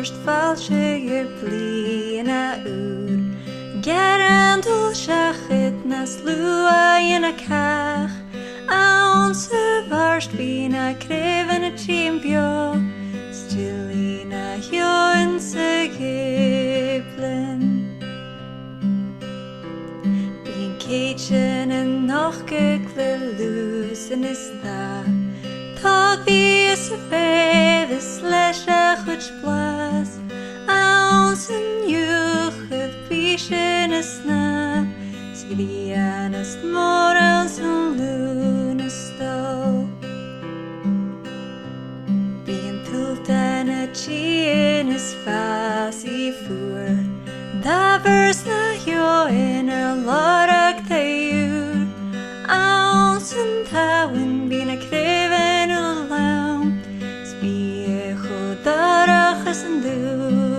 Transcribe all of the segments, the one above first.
thirst falsche bliana ur. Gerandul shachit nas lua in a kach. Onze varst bina kreven a chimpio. Stillina joense giplen. Bien keitchen en noch geklelusen is da. Tag wie is a feves lesha chuch blas. Ons en juche fischen is na. Skrianas morgens en lunestal. Bien pult en a chien is fasi fuer. Davers na jo in a lorak teuur. Ons en tawin bien a kreven u laum. Spie chodarach as en dulach.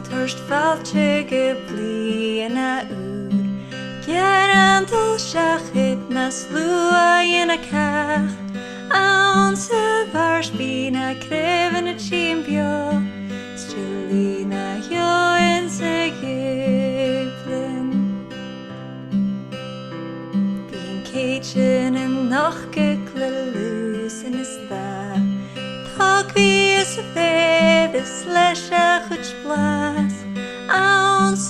Thirst falsche bliana ur. Gerandul shachit nas lua in a kach. Onze vars bina kreven a chimpio. Stillina joense giplen. Bien keitchen en noch geklelusen is da. Tag wie is a fedes lesha chuch blas. Ons